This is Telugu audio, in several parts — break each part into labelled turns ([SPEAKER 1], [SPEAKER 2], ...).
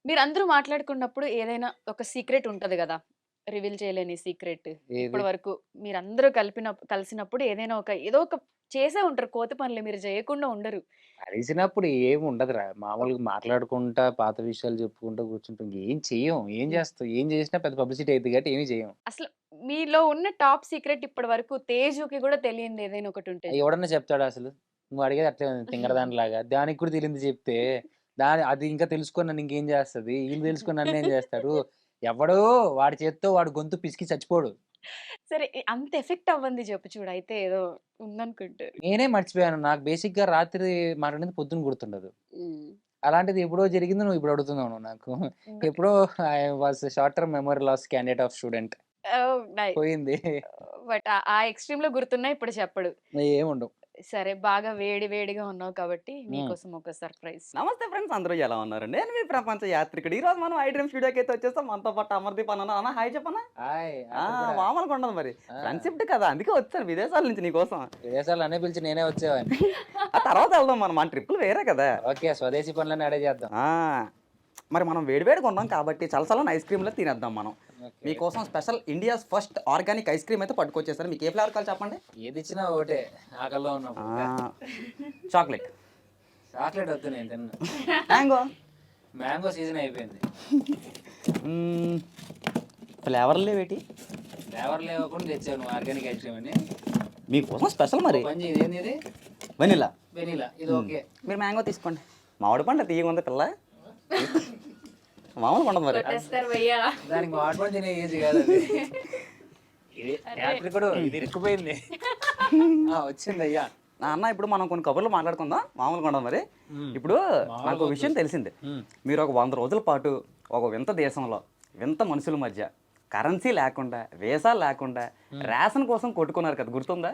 [SPEAKER 1] మీరందరూ మాట్లాడుకున్నప్పుడు ఏదైనా ఒక సీక్రెట్ ఉంటది గదా! రివీల్ చేయలేని సీక్రెట్.
[SPEAKER 2] ఏది?
[SPEAKER 1] ఇప్పటి వరకు మీరందరూ కలిసినప్పుడు ఏదైనా ఏదో ఒక చేసే ఉంటారు. కోతి పనులు మీరు జేయకుండా ఉండరు.
[SPEAKER 2] కలిసినప్పుడు ఏముండదురా.
[SPEAKER 1] ఒక్
[SPEAKER 2] మామూలుగా మాట్లాడుకుంటా, పాత విషయాలు చెప్పుకుంటూ కూర్చుంటాం. ఏం చెయ్యం. ఏం
[SPEAKER 1] హ్మ్.
[SPEAKER 2] చేస్తాం? ఏం చేసినా పెద్ద పబ్లిసిటీ అయిద్ది కాబట్టి ఏమి చెయ్యం.
[SPEAKER 1] అసలు మీలో ఉన్న టాప్ సీక్రెట్ ఇప్పటి వరకు తేజుకి గూడా తెలియనిది ఏదైనా ఒకటుంటే
[SPEAKER 2] ఎవడన్నా చెప్తాడా అసలు? నువ్వు అడిగేది అట్లే ఉంది తింగరదానిలాగా. దానికి కూడా తెలియనిది చెప్తే, అది ఇంకా తెలుసుకొని నన్ను ఇంకేం చేస్తది? ఈళ్ళు తెలుసుకొని నన్నేం చేస్తారు? ఎవడో వాడి చేత్తో వాడి గొంతు పిసికి చచ్చిపోడు.
[SPEAKER 1] సరే అంత ఎఫెక్ట్ అవ్వంది జెప్పు చూడు. అయితే ఏదో ఉందనుకుంటారు.
[SPEAKER 2] నేనే మర్చిపోయాను. నాకు బేసిక్‌గా రాత్రి మాట్లాడింది పొద్దున గుర్తుండదు.
[SPEAKER 1] హ్మ్.
[SPEAKER 2] అలాంటిది ఎప్పుడో జరిగింది నువ్వు ఇప్పుడు అడుగుతున్నావు నువ్వు నాకు. ఎప్పుడో I was short term memory loss candidate of student.
[SPEAKER 1] Oh!
[SPEAKER 2] పోయింది.
[SPEAKER 1] బట్ ఆ ఎక్స్‌ట్రీమ్‌లో గుర్తున్నాయి. ఇప్పుడు చెప్పడు.
[SPEAKER 2] ఏముండవు.
[SPEAKER 1] సరే బాగా వేడిగా ఉన్నావు కాబట్టి
[SPEAKER 2] హ్మ్.
[SPEAKER 1] మీకోసం ఒక సర్ప్రైజ్.
[SPEAKER 3] నమస్తే ఫ్రెండ్స్ అందరూ ఎలా ఉన్నారు? నేను మీ ప్రపంచ యాత్రికుడు. ఈరోజు మనం ఐ డ్రీమ్ స్టూడియోకి అయితే వచ్చేస్తాం. మనతో పాటు అమర్దీప్ అన్న అన్న హాయ్ చెప్పనా?
[SPEAKER 2] హాయ్!
[SPEAKER 3] ఆ!
[SPEAKER 2] అక్కడ కూడా
[SPEAKER 3] మామూలుగా ఉండదు మరి.
[SPEAKER 2] ఆ!
[SPEAKER 3] ఫ్రెండ్షిప్ కదా! అందుకే వచ్చాను విదేశాల నుంచి నీకోసం.
[SPEAKER 2] విదేశాలు నన్నే పిలిచి నేనే వచ్చేవాడిని.
[SPEAKER 3] ఆ తర్వాత వెళ్దాం మనం. మన ట్రిప్పులు వేరే కదా!
[SPEAKER 2] ఓకే. స్వదేశీ పనులన్నీ ఆడే చేద్దాం.
[SPEAKER 3] ఆ! మరి మనం వేడివేడిగా ఉన్నాం కాబట్టి చలచలని ఐస్ క్రీమ్‌లో తినేద్దాం మనం.
[SPEAKER 2] ఓకే.
[SPEAKER 3] మీకోసం special India's first organic ice cream అయితే పట్టుకొచ్చేసాను. మీకు ఏ ఫ్లేవర్ కావాలో చెప్పండి?
[SPEAKER 2] ఏదిచ్చినా ఒకటే. ఆకల్లో ఉన్నప్పుడు.
[SPEAKER 3] ఆ! చాక్లెట్.
[SPEAKER 2] చాక్లేట్ వద్దు నేను తినను.
[SPEAKER 3] మ్యాంగో.
[SPEAKER 2] మ్యాంగో సీజన్ అయిపోయింది.
[SPEAKER 3] హ్మ్. ఫ్లేవర్లు లేవేటి?
[SPEAKER 2] ఫ్లేవర్ లేవకుండా తెచ్చావు నువ్వు ఆర్గానిక్ ఐస్ క్రీమ్ అని.
[SPEAKER 3] మీకోసం స్పెషల్ మరి.
[SPEAKER 2] పని చెయ్యి. ఇదేంది ఇది?
[SPEAKER 3] వెనిల్లా.
[SPEAKER 2] వెనిలా. ఇది ఓకే.
[SPEAKER 3] మీరు మ్యాంగో తీసుకోండి. మామిడి పండు తీయగా ఉంది పిల్ల. మామూలుగా ఉండదు మరి.
[SPEAKER 1] కొట్టేస్తారు భయ్యా.
[SPEAKER 2] దానికి మాట్లాడి తినే ఏజ్ కాదు అది. ఇది యాత్రికుడు ఇది ఇరుక్కుపోయింది. వచ్చింది అయ్యా.
[SPEAKER 3] అన్న ఇప్పుడు మనం కొన్ని కబుర్లు మాట్లాడుకుందాం. మామూలుగా ఉండదు మరి. ఇప్పుడు నాకు ఒక విషయం తెలిసింది. మీరు ఒక 100 రోజుల పాటు ఒక వింత దేశంలో వింత మనుషుల మధ్య కరెన్సీ లేకుండా వీసాలు లేకుండా రేషన్ కోసం కొట్టుకున్నారు కదా గుర్తుందా?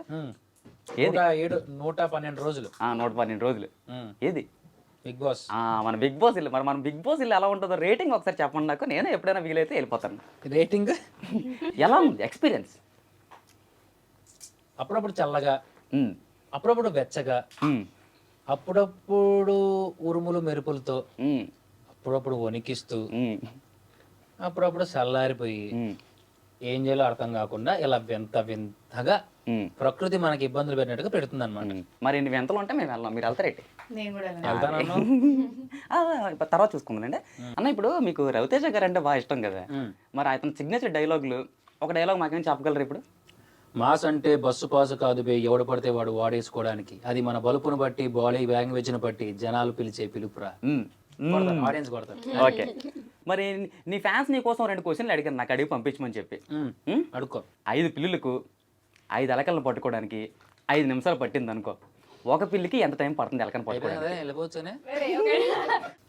[SPEAKER 3] ఏది?
[SPEAKER 2] 112 రోజులు.
[SPEAKER 3] 112 రోజులు. ఏది?
[SPEAKER 2] Bigg Boss.
[SPEAKER 3] మన బిగ్ బాస్ ఇల్లు. మరి మన బిగ్ బాస్ ఇల్లు ఎలా ఉంటుందో రేటింగ్ ఒకసారి చెప్పండి నాకు. నేను ఎప్పుడైనా వీలైతే వెళ్ళిపోతాను.
[SPEAKER 2] రేటింగ్
[SPEAKER 3] ఎలా ఉంది ఎక్స్పీరియన్స్?
[SPEAKER 2] అప్పుడప్పుడు చల్లగా,
[SPEAKER 3] ఉమ్,
[SPEAKER 2] అప్పుడప్పుడు వెచ్చగా,
[SPEAKER 3] ఉమ్,
[SPEAKER 2] అప్పుడప్పుడు ఉరుములు మెరుపులతో,
[SPEAKER 3] ఉమ్,
[SPEAKER 2] అప్పుడప్పుడు వణికిస్తూ,
[SPEAKER 3] ఉమ్,
[SPEAKER 2] అప్పుడప్పుడు చల్లారిపోయి
[SPEAKER 3] ఉమ్,
[SPEAKER 2] ఏం చేయాలో అర్థం కాకుండా ఇలా వింత వింతగా
[SPEAKER 3] ఉమ్,
[SPEAKER 2] ప్రకృతి మనకి ఇబ్బందులు పెట్టినట్టుగా పెడుతుంది అనమాట.
[SPEAKER 3] మరి ఇన్ని వింతలు ఉంటే మేము వెళ్ళాం. మీరు వెళ్తారేంటి?
[SPEAKER 1] నేను కూడా
[SPEAKER 2] వెళ్తానన్నా
[SPEAKER 3] ఇప్పుడు తర్వాత చూసుకుందానండి. అన్న ఇప్పుడు మీకు రవితేజ గారు అంటే బాగా ఇష్టం కదా. మరి అతని సిగ్నేచర్ డైలాగులు ఒక డైలాగ్ మాకేం చెప్పగలరు ఇప్పుడు?
[SPEAKER 2] మాస్ అంటే బస్సు పాసు కాదు బే, ఎవడు పడితే వాడు వాడేసుకోవడానికి, అది మన బలుపును బట్టి బాడీ లాంగ్వేజ్ని బట్టి జనాలు పిలిచే పిలుపురా. ఆడియన్స్ కొడతారు.
[SPEAKER 3] ఓకే. మరి నీ ఫ్యాన్స్ నీ కోసం 2 క్వశ్చన్లు అడిగారు నాకు అడిగి పంపించమని చెప్పి.
[SPEAKER 2] అడుక్కో.
[SPEAKER 3] 5 పిల్లులకు 5 ఎలకలను పట్టుకోవడానికి 5 నిమిషాలు పట్టింది అనుకో. ఒక పిల్లికి ఎంత టైం పడుతుంది ఎలకని పట్టుకోవడానికి?
[SPEAKER 2] వెళ్ళిపోవచ్చునే.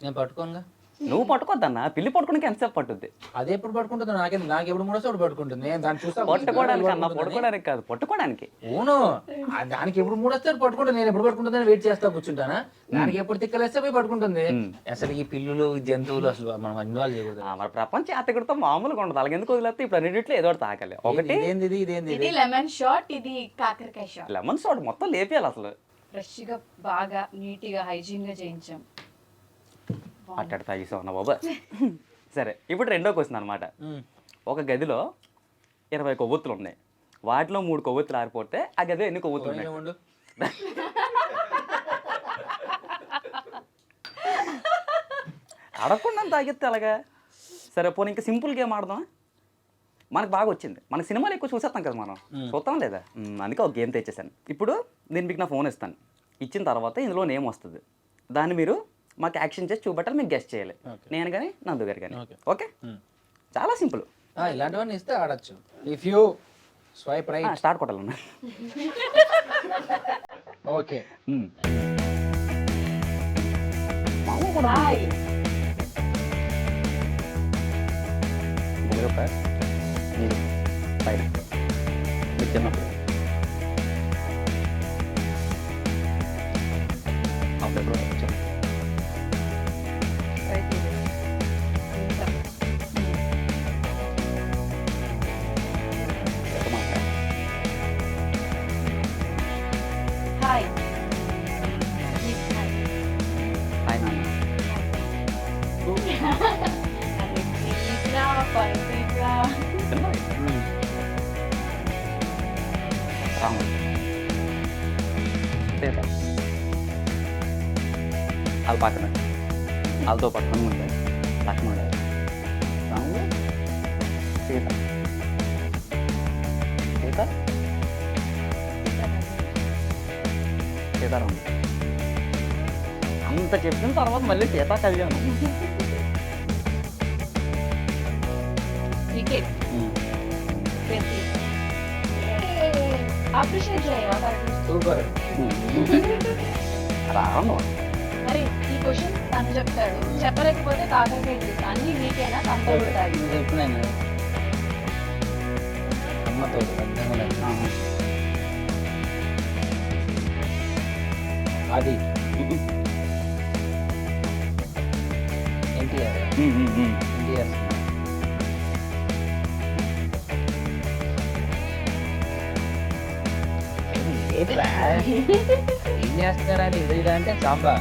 [SPEAKER 2] నేను పట్టుకోనుగా.
[SPEAKER 3] నువ్వు పట్టుకోద్దన్న, పిల్లి పట్టుకోవడానికి ఎంతసేపు పట్టుద్ది?
[SPEAKER 2] అది ఎప్పుడు పట్టుకుంటుంది నాకేం, నాకు ఎప్పుడు మూడో చోటు పట్టుకుంటుంది. నేను దాన్ని చూస్తా
[SPEAKER 3] పట్టుకోవడానికి అన్న, పట్టుకోవడానికి కాదు, పట్టుకోవడానికి.
[SPEAKER 2] అవును. దానికి ఎప్పుడు మూడొస్తే పట్టుకుంటుంది. నేను ఎప్పుడు పట్టుకుంటుందని వెయిట్ చేస్తా కూర్చుంటానా? దానికి ఎప్పుడు తిక్కలేస్తే పోయి పట్టుకుంటుంది. అసలు ఈ పిల్లులు జంతువులు అసలు మనం ఇన్వాల్వ్ చేయకూడదు.
[SPEAKER 3] మరి ప్రపంచ యాత్రికుడితో మామూలుగా ఉండదు. అలాగే ఎందుకు వదిలేస్తే ఇప్పుడు అన్నింటిలో ఏదో ఒకటి తాకాలి. ఒకటి
[SPEAKER 2] ఇదేంది
[SPEAKER 1] ఇది లెమన్ షాట్, ఇది కాకరకాయ షాట్.
[SPEAKER 3] లెమన్ సోడా మొత్తం లేపేయాలి అసలు.
[SPEAKER 1] ఫ్రెష్ గా బాగా నీట్ గా హైజీన్ గా చేయించాం.
[SPEAKER 3] అట్టడి తాగేసావు అన్న బాబా. సరే ఇప్పుడు రెండో క్వశ్చన్ అనమాట. ఒక గదిలో 20 కొవ్వొత్తులు ఉన్నాయి. వాటిలో 3 కొవ్వొత్తులు ఆరిపోతే ఆ గదిలో ఎన్ని కొవ్వొత్తులు ఉన్నాయి?
[SPEAKER 2] ఉండు.
[SPEAKER 3] అడగకుండా తాగితే అలాగా. సరే పోనీ ఇంకా సింపుల్ గేమ్ ఆడదాం. మనకు బాగా వచ్చింది. మన సినిమాలు ఎక్కువ చూసేస్తాం కదా మనం. చూస్తాం లేదా? అందుకే ఒక గేమ్ తెచ్చేసాను. ఇప్పుడు నేను మీకు నా ఫోన్ ఇస్తాను. ఇచ్చిన తర్వాత ఇందులో నేమ్ వస్తుంది. దాన్ని మీరు మాకు యాక్షన్ చేసి చూపెట్టాలి. మీకు గెస్ట్ చేయాలి. నేను కానీ నందు గారు కానీ. ఓకే, చాలా సింపుల్.
[SPEAKER 2] ఇలాంటివన్నీ ఇస్తే ఆడచ్చు. If you swipe right
[SPEAKER 3] start కొట్టాలన్నా.
[SPEAKER 2] ఓకే.
[SPEAKER 1] హాయ్. అరే, తీసిరా, పైకిరా.
[SPEAKER 3] రాముడు సీత వాళ్ళ పక్కన వాళ్ళతో పక్కన ఉంటే లక్ష్మణుడు రాముడు సీత సీత సీతారాముడు అంత చెప్పిన తర్వాత మళ్ళీ సీతా కళ్యాణం
[SPEAKER 1] వికెట్. ప్రతి. అప్రిషియేట్ చేయవా?
[SPEAKER 2] సూపర్.
[SPEAKER 3] రాను
[SPEAKER 1] మరి ఈ క్వశ్చన్ తను చెప్తాడు, చెప్పలేకపోతే కాకరకాయ జ్యూస్ అన్ని నీకేనా కంపల్సరీ.
[SPEAKER 2] చెప్తున్నాను అమ్మతో అది ఎన్టీఆర్ ఎన్టీఆర్ ఏం చేస్తున్నారా అది ఇది అంటే సాంబా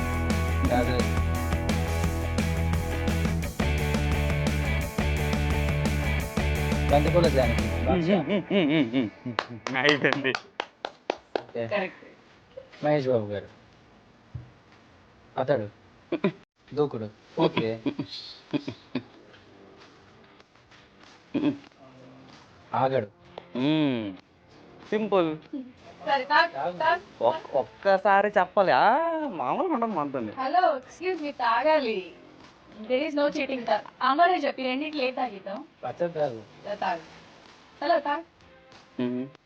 [SPEAKER 2] కాదు. బంతిపూల దానికి
[SPEAKER 3] అయిపోయింది.
[SPEAKER 1] కరెక్ట్.
[SPEAKER 2] మహేష్ బాబు గారు అతడు దూకుడు. ఓకే. ఆగడు.
[SPEAKER 3] సింపుల్.
[SPEAKER 1] సరే, తాగ్, తాగ్.
[SPEAKER 3] ఒక్కసారి చెప్పాలి మామూలుగా ఉండదు మనతో.
[SPEAKER 1] హలో, ఎక్స్క్యూజ్ మీ, తాగాలి. There is no cheating. అమరే చెప్పి రెండింటి లేదు తాగిద్దాం.
[SPEAKER 2] పచ్చడి తాగు.
[SPEAKER 1] తాగు. హలో, తాగ్.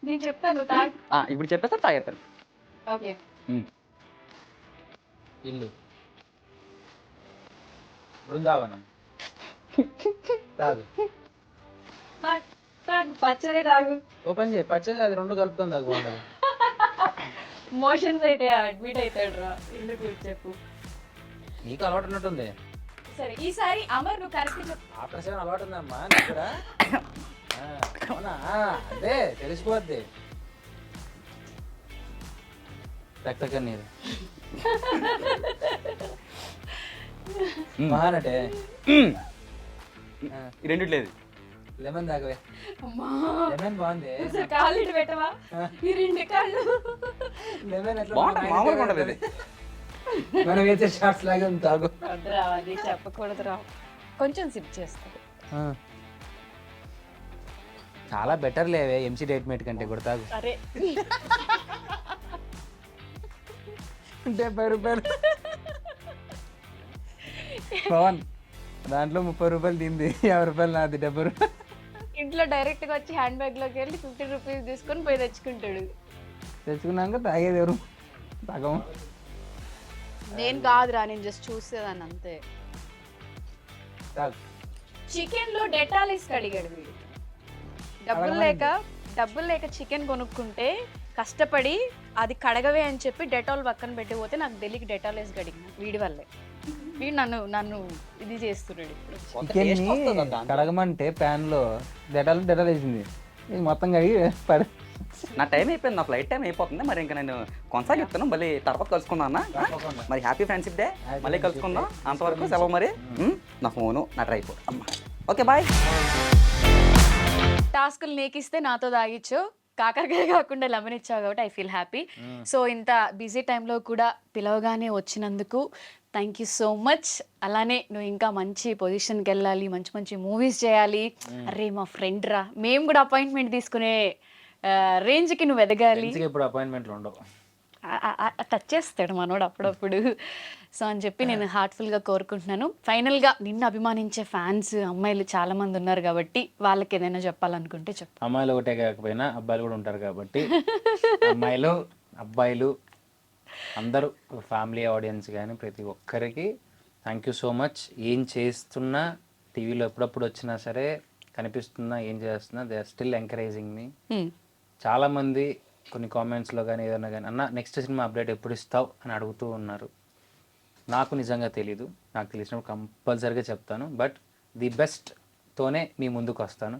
[SPEAKER 1] నేను చెప్తాను, తాగ్.
[SPEAKER 3] ఇప్పుడు చెప్పేస్తా తాగేస్తాను.
[SPEAKER 1] ఓకే.
[SPEAKER 2] ఇల్లు బృందావనం. తాగు.
[SPEAKER 1] తాగ్, తాగ్. పచ్చడి తాగు.
[SPEAKER 2] ఓపెన్ చేయి. పచ్చడి అది రెండు కలుపుతుంది తాగు. బాగుంటుంది.
[SPEAKER 1] మోషన్స్ అయితే అడ్మిట్ అవుతాడు రా. ఎందుకు చెప్పు.
[SPEAKER 2] నీకు అలవాటు ఉన్నట్టుంది.
[SPEAKER 1] సరే, ఈసారి అమర్ నువ్వు కరెక్ట్ చెప్పు.
[SPEAKER 2] ఆఫ్టర్ సెవెన్ అలవాటు ఉందమ్మా నీకు కూడా. అవునా? అదే తెలిసిపోద్ది. రక్త కన్నీరు మహానటే.
[SPEAKER 3] ఈ రెండు లేదు.
[SPEAKER 2] లెమన్ తాగవే.
[SPEAKER 1] అమ్మా,
[SPEAKER 2] లెమన్ బాగుంది.
[SPEAKER 1] ఒకసారి కాళ్ళు ఇటు పెట్టవా? ఈ రెండు కాళ్ళు.
[SPEAKER 2] లెమన్ ఎట్లా
[SPEAKER 3] బాగుంటుంది మామూలుగా ఉంటుంది ఇది.
[SPEAKER 2] మనం వేసే షార్ట్స్ లాగే ఉంది. తాగు.
[SPEAKER 1] వద్దురా, అది చెప్పకూడదురా. కొంచెం సిప్ చేస్తాడు.
[SPEAKER 2] చాలా బెటర్ లేవే ఎంసీ డేట్ మేట్ కంటే కూడా. తాగు.
[SPEAKER 1] అరే,
[SPEAKER 2] 70 రూపాయలు పవన్. దాంట్లో 30 రూపాయలు తింది, 50 రూపాయలు నాది. 70 రూపాయలు
[SPEAKER 1] ఇంట్లో డైరెక్ట్ గా వచ్చి హ్యాండ్ బ్యాగ్ లోకి వెళ్ళి 50 రూపీస్ తీసుకొని పోయి తెచ్చుకుంటాడు.
[SPEAKER 2] తెచ్చుకున్నాక తాగేది ఎవరు? సగం.
[SPEAKER 1] నేను కాదురా, నేను జస్ట్ చూసేదాన్ని అంతే.
[SPEAKER 2] తాగు.
[SPEAKER 1] చికెన్ లో డెటాల్ వేసి కడిగాడు వీడు. డబ్బులు లేక చికెన్ కొనుక్కుంటే కష్టపడి అది కడగవే అని చెప్పి డెటాల్ పక్కన పెట్టి పోతే నాకు ఢిల్లీకి డెటాల్ వేసి కడిగిన వీడి వల్లే. వీడు నన్ను ఇది చేస్తున్నాడు ఇప్పుడు.
[SPEAKER 2] చికెన్ కడగమంటే ప్యాన్ లో డెటాల్ వేసింది. ఇది మొత్తం కడిగి పడ.
[SPEAKER 3] నా టైం అయిపోయింది, నా ఫ్లైట్ టైం అయిపోతుంది. మరి ఇంకా నేను కొనసాగిస్తాను. మళ్ళీ తర్వాత కలుసుకుందాం అన్న. మరి హ్యాపీ ఫ్రెండ్షిప్ డే. మళ్ళీ కలుసుకుందాం. అంతవరకు సెలవు మరి. నా ఫోను నా ట్రైపోడ్ అమ్మ. Okay bye.
[SPEAKER 1] టాస్కులు నీకిస్తే నాతో తాగిచ్చు, కాకరకాయ కాకుండా లెమన్ ఇచ్చావు కాబట్టి ఐ ఫీల్ హ్యాపీ. సో ఇంత బిజీ టైంలో కూడా పిలవగానే వచ్చినందుకు థ్యాంక్ యూ సో మచ్. అలానే నువ్వు ఇంకా మంచి పొజిషన్కి వెళ్ళాలి, మంచి మంచి మూవీస్ చేయాలి. అరే మా ఫ్రెండ్ రా, మేము కూడా అపాయింట్మెంట్ తీసుకునే రేంజ్కి నువ్వు ఎదగాలి.
[SPEAKER 2] ఇప్పుడు అపాయింట్మెంట్లు ఉండవు.
[SPEAKER 1] టచ్ చేస్తాడు మనోడు అప్పుడప్పుడు. సో అని చెప్పి నేను హార్ట్ఫుల్గా కోరుకుంటున్నాను. ఫైనల్గా నిన్ను అభిమానించే ఫ్యాన్స్ అమ్మాయిలు చాలా మంది ఉన్నారు కాబట్టి వాళ్ళకి ఏదైనా చెప్పాలనుకుంటే చెప్పు.
[SPEAKER 2] అమ్మాయిలు ఒకటే కాకపోయినా అబ్బాయిలు కూడా ఉంటారు కాబట్టి అమ్మాయిలు అబ్బాయిలు అందరూ ఫ్యామిలీ ఆడియన్స్ కానీ ప్రతి ఒక్కరికి థ్యాంక్ యూ సో మచ్. ఏం చేస్తున్నా టీవీలో ఎప్పుడప్పుడు వచ్చినా సరే కనిపిస్తున్నా ఏం చేస్తున్నా they are still encouraging me. చాలామంది కొన్ని కామెంట్స్లో కానీ ఏదైనా కానీ అన్న నెక్స్ట్ సినిమా అప్డేట్ ఎప్పుడు ఇస్తావు అని అడుగుతూ ఉన్నారు. నాకు నిజంగా తెలీదు. నాకు తెలిసినప్పుడు కంపల్సరీగా చెప్తాను. బట్ ది బెస్ట్తోనే మీ ముందుకు వస్తాను.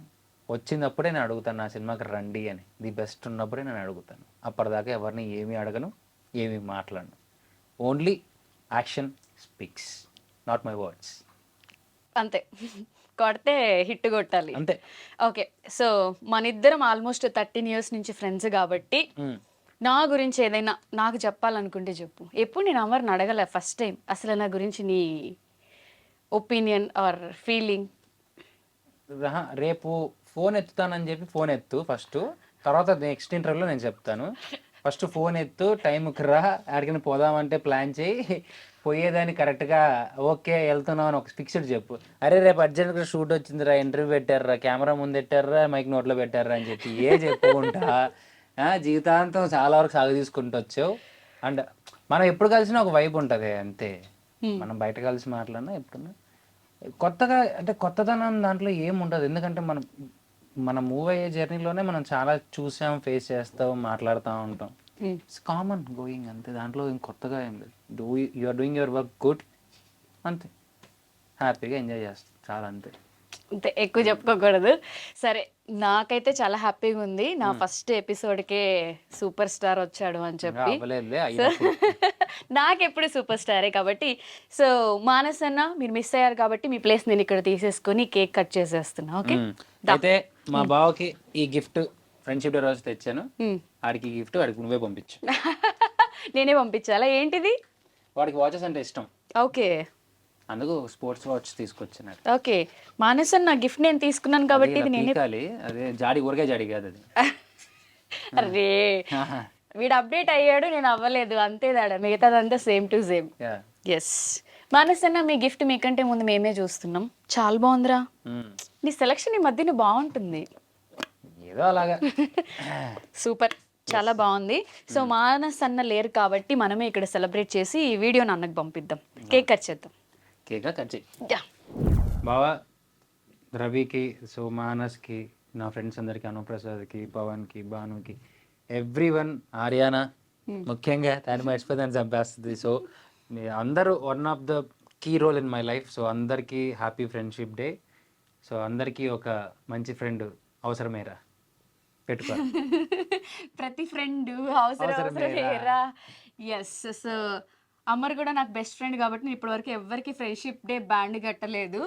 [SPEAKER 2] వచ్చినప్పుడే నేను అడుగుతాను నా సినిమాకి రండి అని. ది బెస్ట్ ఉన్నప్పుడే నేను అడుగుతాను. అప్పటిదాకా ఎవరిని ఏమీ అడగను, ఏమీ మాట్లాడను. Only action speaks, not my words.
[SPEAKER 1] అంతే కొడితే హిట్ కొట్టాలి.
[SPEAKER 2] అంతే.
[SPEAKER 1] ఓకే, సో మన ఇద్దరం ఆల్మోస్ట్ 13 ఇయర్స్ నుంచి ఫ్రెండ్స్ కాబట్టి నా గురించి ఏదైనా నాకు చెప్పాలనుకుంటే చెప్పు. ఎప్పుడు నేను అమర్ని అడగలే ఫస్ట్ టైం అసలు నా గురించి నీ ఒపీనియన్ ఆర్ ఫీలింగ్.
[SPEAKER 2] రేపు ఫోన్ ఎత్తుతానని చెప్పి ఫోన్ ఎత్తు ఫస్ట్, తర్వాత నెక్స్ట్ ఇంటర్వ్యూలో నేను చెప్తాను. ఫస్ట్ ఫోన్ ఎత్తు, టైంకి రా, ఆడికైనా పోదామంటే ప్లాన్ చేయి, పోయేదాన్ని కరెక్ట్గా ఓకే వెళ్తున్నావు అని ఒక ఫిక్స్డ్ చెప్పు. అరే రేపు అర్జెంట్గా షూట్ వచ్చిందిరా, ఇంటర్వ్యూ పెట్టారా, కెమెరా ముందు పెట్టారా, మైక్ నోట్లో పెట్టారా అని చెప్పి చెప్పుకుంటా జీవితాంతం చాలా వరకు సాగు తీసుకుంటూ వచ్చావు. అండ్ మనం ఎప్పుడు కలిసినా ఒక వైబ్ ఉంటుంది అంతే. మనం బయట కలిసి మాట్లాడినా ఎప్పుడన్నా కొత్తగా అంటే కొత్తదనం దాంట్లో ఏముండదు. ఎందుకంటే మనం మూవ్ అయ్యే జర్నీలోనే మనం చాలా చూసాం, ఫేస్ చేస్తాం, మాట్లాడుతూ ఉంటాం. ఇట్స్ కామన్ గోయింగ్ అంతే. దాంట్లో కొత్తగా ఏం లేదు. You are doing your work good అంతే. హ్యాపీగా ఎంజాయ్ చేస్తాం చాలా అంతే.
[SPEAKER 1] అంతే, ఎక్కువ చెప్పుకోకూడదు. సరే, నాకైతే చాలా హ్యాపీగా ఉంది నా ఫస్ట్ ఎపిసోడ్కే సూపర్ స్టార్ వచ్చాడు అని చెప్పి. నాకెప్పుడు సూపర్ స్టారే కాబట్టి. సో మానస్ అన్న మీరు మిస్ అయ్యారు కాబట్టి మీ ప్లేస్ నేను ఇక్కడ తీసేసుకొని కేక్ కట్ చేసేస్తున్నా. ఓకే,
[SPEAKER 2] అయితే మా బావకి ఈ గిఫ్ట్ ఫ్రెండ్షిప్ డే రోజు తెచ్చాను. ఆడికి గిఫ్ట్ వాడికి నువ్వే పంపించు.
[SPEAKER 1] నేనే పంపించాలా? ఏంటిది?
[SPEAKER 2] వాడికి వాచెస్ అంటే ఇష్టం.
[SPEAKER 1] ఓకే,
[SPEAKER 2] అందుకు స్పోర్ట్స్ వాచ్ తీసుకొచ్చాను.
[SPEAKER 1] ఓకే మానస్ అన్న గిఫ్ట్ నేను తీసుకున్నాను కాబట్టి ఇది నేనే.
[SPEAKER 2] అదే జాడి ఊరికే జాడి కాదు అది.
[SPEAKER 1] అరే వీడు అప్డేట్ అయ్యాడు, నేను అవ్వలేదు, అంతే దాడా. మిగతాదంతా same to same. Yes Manas అన్న, మీ గిఫ్ట్ మీకంటే ముందు మేమే చూస్తున్నాం. చాలా బాగుందిరా, నీ సెలక్షన్ ఈ మధ్యన బాగుంటుంది.
[SPEAKER 2] ఏదో అలాగా.
[SPEAKER 1] సూపర్, చాలా బాగుంది. సో మానస్ అన్న లేరు కాబట్టి మనమే ఇక్కడ సెలబ్రేట్ చేసి ఈ వీడియోని అన్నకు పంపిద్దాం. కేక్ కట్ చేద్దాం.
[SPEAKER 2] కేక్ కట్ చేయి బావా. రవికి, సో మానస్కి, నా ఫ్రెండ్స్ అందరికి, అనుప్రసాద్కి, పవన్కి, భానుకి, ఎవ్రీవన్, ఆర్యానా ముఖ్యంగా దాన్ని మర్చిపోతాను చంపేస్తుంది. సో మీ అందరూ one of the key role in my life. So అందరికీ హ్యాపీ ఫ్రెండ్షిప్ డే. సో అందరికీ ఒక మంచి ఫ్రెండ్ అవసరమేరా, పెట్టుకో.
[SPEAKER 1] ప్రతి ఫ్రెండ్ అవసరమేరా. ఎస్, సో అమర్ కూడా నాకు బెస్ట్ ఫ్రెండ్ కాబట్టి నేను ఇప్పటి వరకు ఎవరికి ఫ్రెండ్షిప్ డే బ్యాండ్ కట్టలేదు.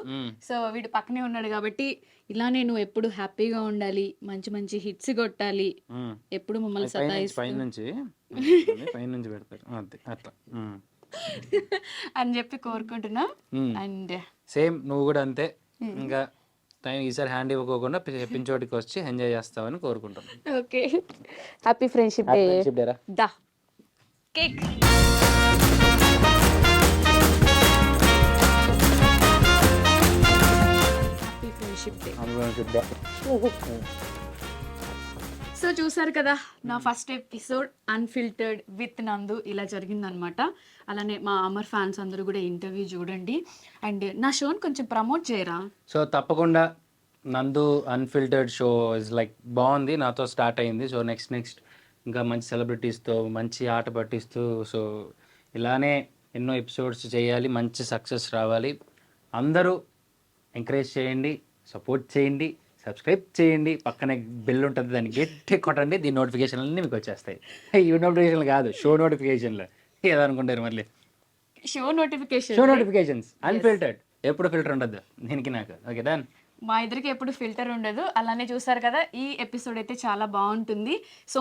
[SPEAKER 1] సో వీడు పక్కనే ఉన్నాడు కాబట్టి ఇలా నేను ఎప్పుడు హ్యాపీగా ఉండాలి, మంచి మంచి హిట్స్ కొట్టాలి, ఎప్పుడు మమ్మల్ని
[SPEAKER 2] పైనుంచి పెడతారు అట్లా
[SPEAKER 1] అని చెప్పి కోరుకుంటున్నా. అండ్
[SPEAKER 2] సేమ్ నువ్వు కూడా అంతే. ఇంకా టైం ఈసారి హ్యాండ్ ఇవ్వకోకుండా పించోటికి వచ్చి ఎంజాయ్ చేస్తావని కోరుకుంటాను.
[SPEAKER 1] Okay, happy friendship day. దా కేక్. సో చూసారు కదా నా ఫస్ట్ ఎపిసోడ్ అన్ఫిల్టర్డ్ విత్ నందు ఇలా జరిగిందనమాట. అలానే మా అమర్ ఫ్యాన్స్ అందరూ కూడా ఇంటర్వ్యూ చూడండి. అండ్ నా షోని కొంచెం ప్రమోట్ చేయరా.
[SPEAKER 2] సో తప్పకుండా నందు అన్ఫిల్టర్డ్ షో ఇస్ లైక్ బాగుంది, నాతో స్టార్ట్ అయింది. సో నెక్స్ట్ ఇంకా మంచి సెలబ్రిటీస్తో మంచి ఆట పట్టిస్తూ సో ఇలానే ఎన్నో ఎపిసోడ్స్ చేయాలి, మంచి సక్సెస్ రావాలి. అందరూ ఎంకరేజ్ చేయండి, సపోర్ట్ చేయండి, సబ్స్క్రైబ్ చేయండి, పక్కనే బెల్ ఉంటుంది దాన్ని గట్టి కొట్టండి. దీని నోటిఫికేషన్లు అన్నీ మీకు వచ్చేస్తాయి. ఈ నోటిఫికేషన్లు కాదు, షో నోటిఫికేషన్లు. ఏదనుకుంటారు మళ్ళీ
[SPEAKER 1] షో నోటిఫికేషన్స్.
[SPEAKER 2] అన్ఫిల్టర్డ్, ఎప్పుడు ఫిల్టర్ ఉండదు దీనికి నాకు. Okay done.
[SPEAKER 1] మా ఇద్దరికి ఎప్పుడు ఫిల్టర్ ఉండదు. అలానే చూసారు కదా, ఈ ఎపిసోడ్ అయితే చాలా బాగుంటుంది. సో